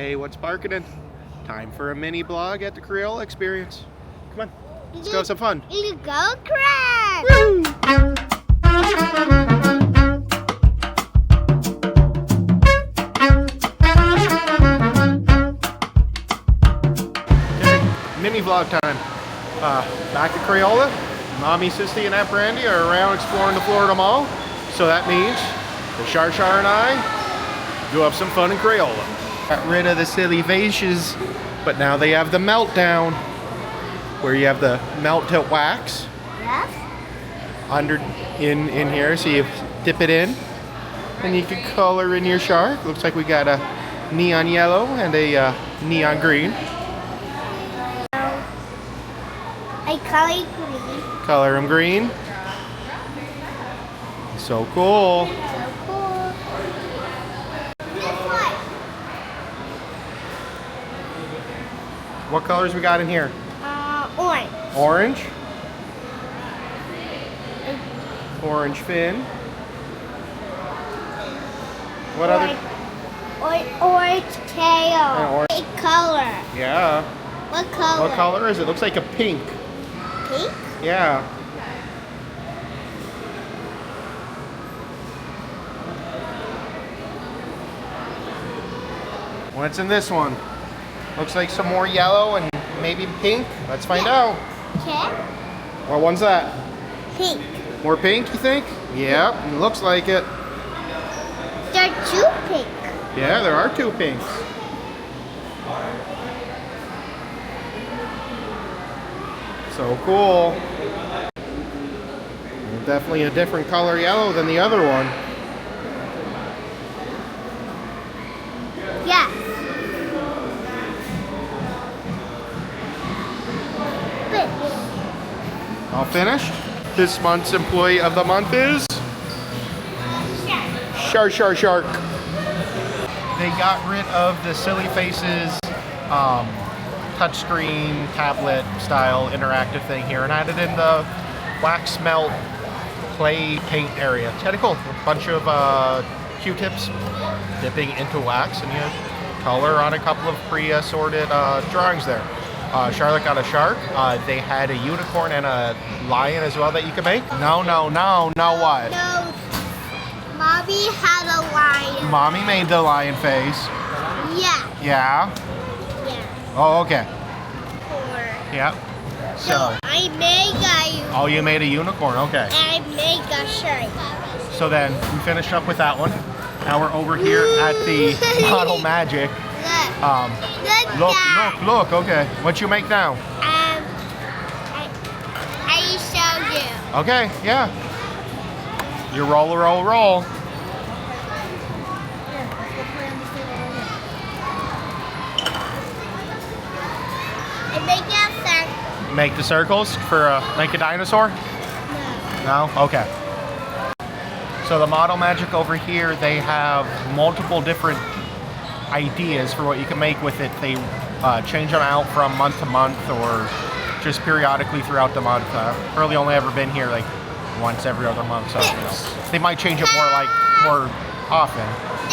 Hey, what's barking? Time for a mini blog at the Crayola Experience. Come on, let's go have some fun. You go crack! Woo! Okay, mini vlog time. Back at Crayola. Mommy, Sissy, and Aunt Brandy are around exploring the Florida Mall. So that means the Shar and I go have some fun in Crayola. Got rid of the silly vases, but now they have the meltdown, where you have the melt to wax. Yes? Under in here, so you dip it in, and you can color in your shark. Looks like we got a neon yellow and a neon green. I color green. Color them green. So cool. So cool. This one. What colors we got in here? Orange. Orange. Orange fin. What other? Orange tail. Orange. What color? Yeah. What color? What color is it? Looks like a pink. Pink? Yeah. What's in this one? Looks like some more yellow and maybe pink. Let's find out. Okay. What one's that? Pink. More pink, you think? Yeah, looks like it. There are two pink. Yeah, there are two pinks. So cool. Definitely a different color yellow than the other one. Yes. Fish. All finished. This month's employee of the month is Shark. They got rid of the silly faces, touchscreen, tablet style interactive thing here and added in the wax melt clay paint area. It's kind of cool. A bunch of Q-tips dipping into wax, and you color on a couple of pre-assorted drawings there. Charlotte got a shark. They had a unicorn and a lion as well that you could make. No, what? No. Mommy had a lion. Mommy made the lion face. Yeah. Yeah? Yeah. Oh, okay. Or Yeah. So, I made a oh, you made a unicorn, okay. I make a shirt. So then, we finished up with that one. Now we're over here at the Model Magic. Look, okay. What you make now? I show you. Okay, yeah. You roll. I make a circle. Make the circles for make a dinosaur? No. No? Okay. So the Model Magic over here, they have multiple different ideas for what you can make with it. They change them out from month to month or just periodically throughout the month. Really only ever been here like once every other month, so you know, they might change it more often.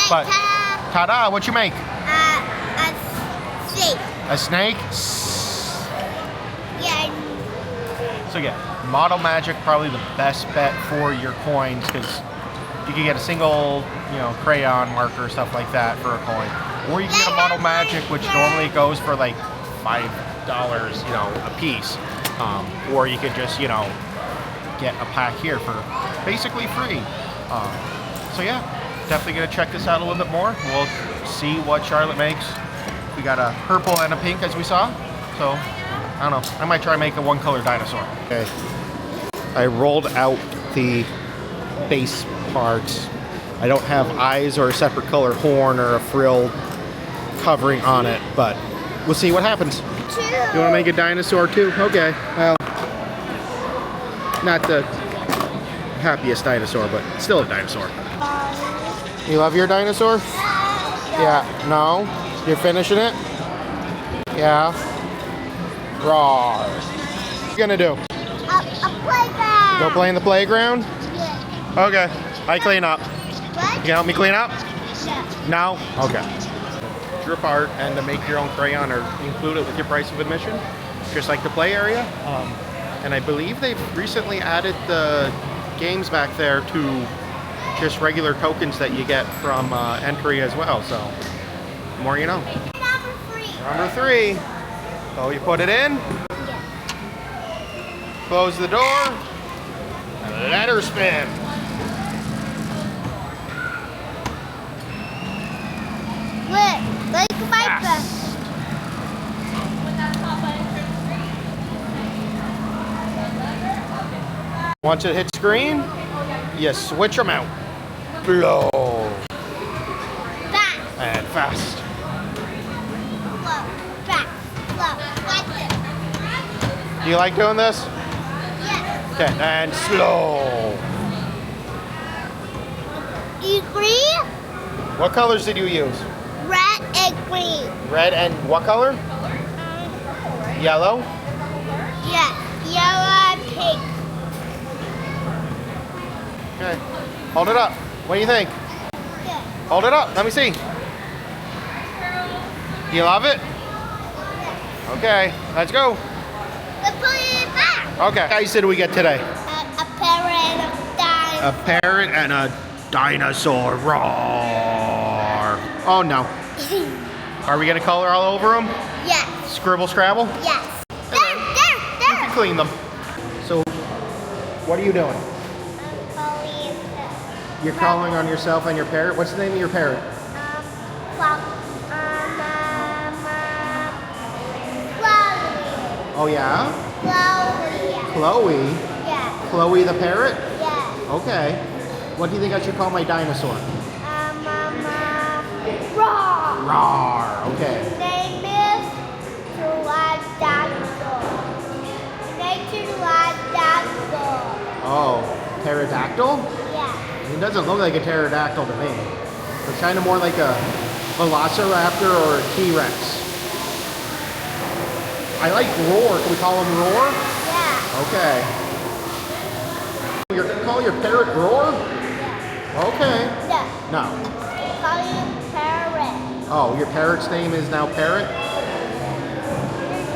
But ta-da! What you make? A snake. A snake? Yeah. So yeah, Model Magic probably the best bet for your coins because you can get a single, crayon marker, stuff like that for a coin. Or you can get a Model Magic, which normally goes for like $5, a piece. Or you could just, get a pack here for basically free. So yeah, definitely gonna check this out a little bit more. We'll see what Charlotte makes. We got a purple and a pink as we saw. So, I don't know, I might try and make a one-color dinosaur. Okay, I rolled out the base parts. I don't have eyes or a separate color horn or a frill covering on it, but we'll see what happens. You want to make a dinosaur too? Okay, well, not the happiest dinosaur, but still a dinosaur. You love your dinosaur? Yeah. No? You're finishing it? Yeah. Rawr. What are you gonna do? A playground. Go play in the playground? Yeah. Okay. I clean up. What? You can help me clean up? No. No? Okay. drip art and to make your own crayon are included with your price of admission, just like the play area. And I believe they've recently added the games back there to just regular tokens that you get from entry as well. So, the more you know. Number 3. Number 3. So you put it in, close the door, and let her spin. Look, like my Yes. Once it hits green, you switch them out. Blow. Back, And fast. slow, back, slow. Like this. Do you like doing this? Yes. Okay, and slow. You agree? What colors did you use? Red and green. Red and what color? Yellow? Yes. Yellow and pink. Okay. Hold it up. What do you think? Good. Hold it up. Let me see. You love it? Okay, let's go. Let's put it back. Okay. What guys did we get today? A parrot and a dinosaur. A parrot and a dinosaur. Roar. Oh no. Are we gonna color all over them? Yes. Scribble, scrabble? Yes. You can clean them. So, what are you doing? You're calling on yourself and your parrot? What's the name of your parrot? Chloe. Oh yeah? Chloe. Chloe? Yeah. Chloe the parrot? Yeah. Okay. What do you think I should call my dinosaur? Roar. Roar. Okay. Name is dinosaur. Name is dinosaur. Oh, pterodactyl? Yeah. It doesn't look like a pterodactyl to me. It's kind of more like a velociraptor or a T-Rex. I like Roar. Can we call him Roar? Yeah. Okay. You call your parrot Roar? Yeah. Okay. Yeah. No. Call you parrot. Oh, your parrot's name is now Parrot? Your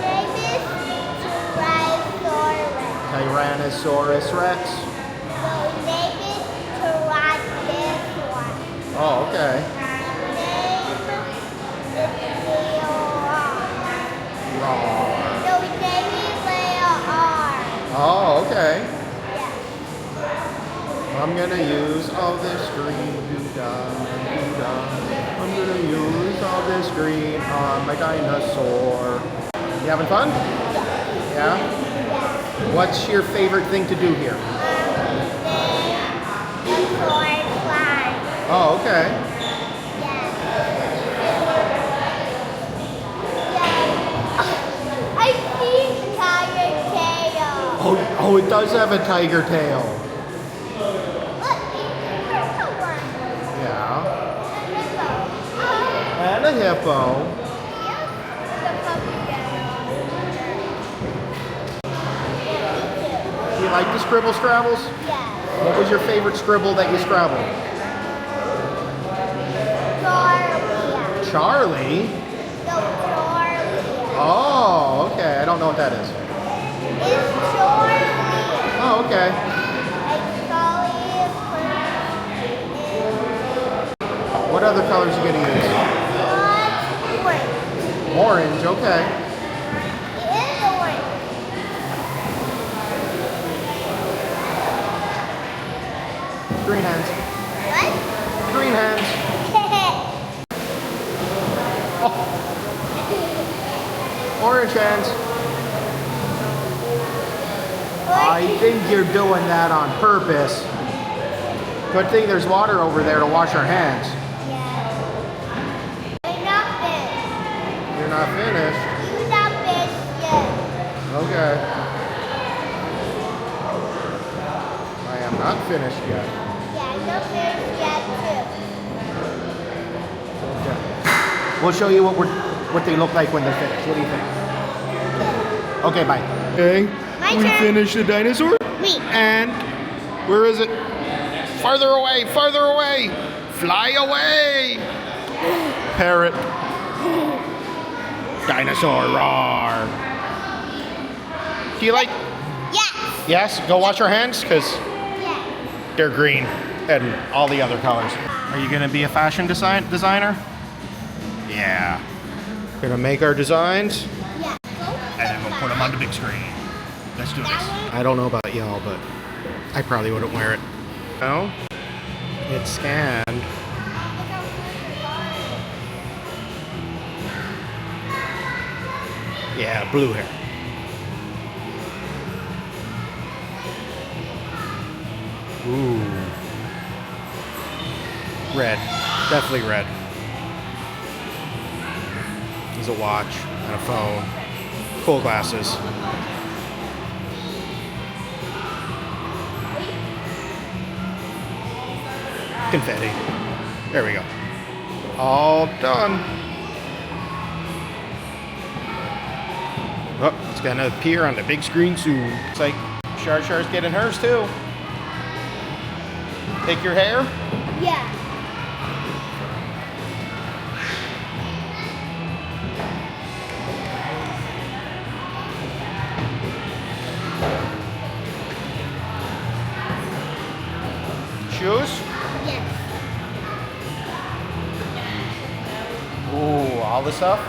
name is Tyrannosaurus Rex? Your name is Tyrannosaurus. Oh, okay. Roar. Your name is Leon. Oh, okay. Yeah. I'm gonna use all this green, doo-dah. I'm gonna use all this green on my dinosaur. You having fun? Yeah? What's your favorite thing to do here? Oh, okay. I see tiger tail. Oh, it does have a tiger tail. Look, it's a purple one. Yeah. And a hippo. And a hippo. Yes, the puppy Do you like the scribble scrabbles? Yeah. What was your favorite scribble that you scrabbled? Charlie. Charlie? No, Charlie. Oh, okay. I don't know what that is. It's Charlie. Oh, okay. And Charlie is What other colors you gonna use? orange. Orange, okay. It is orange. Green hands. What? Green hands. Orange hands. I think you're doing that on purpose. Good thing there's water over there to wash our hands. Yeah. We're not finished. You're not finished. You're not finished yet. Okay. I am not finished yet. Yeah, I'm not finished yet Okay. We'll show you what they look like when they're finished. What do you think? Okay, bye. Okay. My we turn. finished the dinosaur. Me. And where is it? Farther away, farther away. Fly away. Parrot. Dinosaur, roar. Do you like? Yes. Yes? Go wash your hands, because Yes. they're green and all the other colors. Are you gonna be a fashion designer? Yeah. Gonna make our designs, Yes. and then we'll put them on the big screen. Let's do this. I don't know about y'all, but I probably wouldn't wear it. No? It's scanned. Yeah, blue hair. Ooh. Red. Definitely red. There's a watch and a phone. Cool glasses. Confetti. There we go. All done. Oh, it's gonna appear on the big screen soon. It's like Shar Shar's getting hers too. Take your hair. Yeah. Shoes. Yes. Ooh, all the stuff.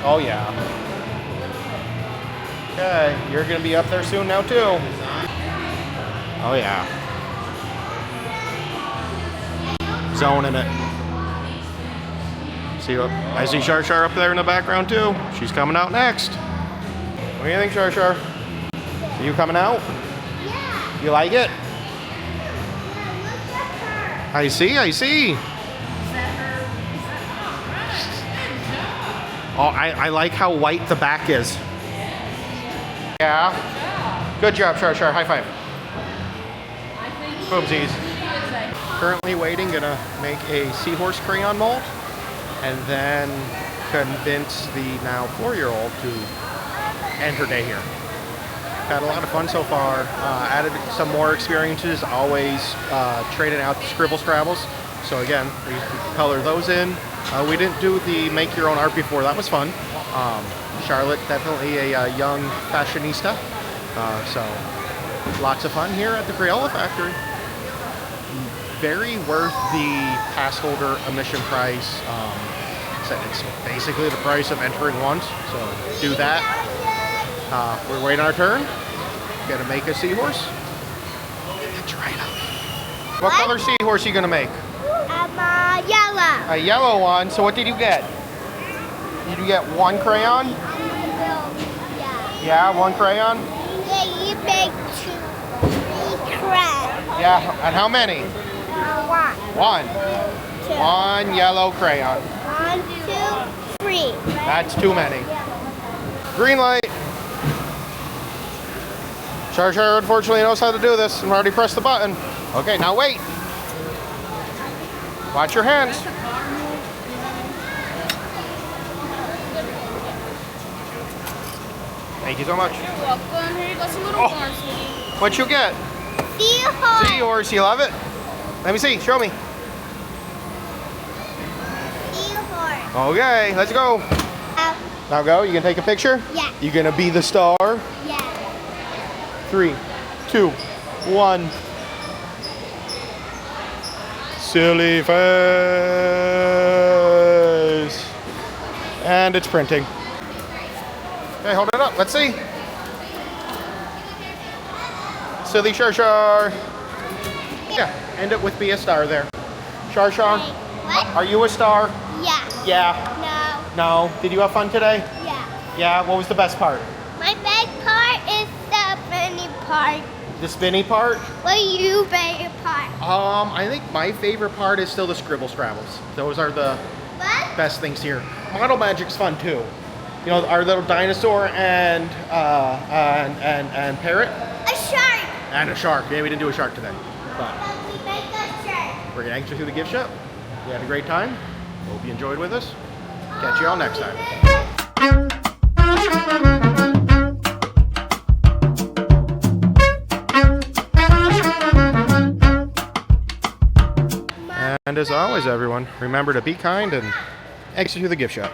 Oh yeah. Okay, you're gonna be up there soon now too. Oh yeah. Zoning it. See what? I see Shar Shar up there in the background too. She's coming out next. What do you think, Shar Shar? Are you coming out? Yeah. You like it? Yeah, look at her. I see, I see. Oh, I like how white the back is. Yeah. Good job, Shar Shar. High five. Boomsies. Currently waiting, gonna make a seahorse crayon mold and then convince the now 4-year-old to end her day here. Had a lot of fun so far. Added some more experiences, always trading out the scribble scrabbles. So again, we color those in. We didn't do the make your own art before. That was fun. Charlotte, definitely a young fashionista. So lots of fun here at the Crayola factory. Very worth the pass holder admission price. So it's basically the price of entering once. So do that. We're waiting our turn. Gonna make a seahorse. That's right. What color seahorse are you gonna make? Yellow. A yellow one. So what did you get? Did you get one crayon? Yeah. Yeah, one crayon? Yeah, you make 3 crayons. Yeah, and how many? One. One. 2. One yellow crayon. 1, 2, 3. That's too many. Green light. Shar Shar unfortunately knows how to do this and already pressed the button. Okay, now wait. Watch your hands. Thank you so much. You're welcome. Here you go, some little corn, sweetie. What'd you get? Seahorse. Seahorse, you love it? Let me see, show me. Seahorse. Okay, let's go. Now go, you gonna take a picture? Yeah. You gonna be the star? Yeah. 3, 2, 1. Silly face. And it's printing. Okay, hold it up. Let's see. Silly Shar Shar. Yeah, end it with be a star there. Shar Shar, What? are you a star? Yeah. Yeah. No. No. Did you have fun today? Yeah. Yeah. What was the best part? My best part is the funny part. The spinny part? What you favorite part? I think my favorite part is still the scribble scrabbles. Those are the What? best things here. Model magic's fun too. You know, our little dinosaur and parrot. A shark. And a shark. Yeah, we didn't do a shark today. But We make a shark. we're gonna enter through the gift shop. We had a great time. Hope you enjoyed with us. Catch you all next time. And as always, everyone, remember to be kind and exit through the gift shop.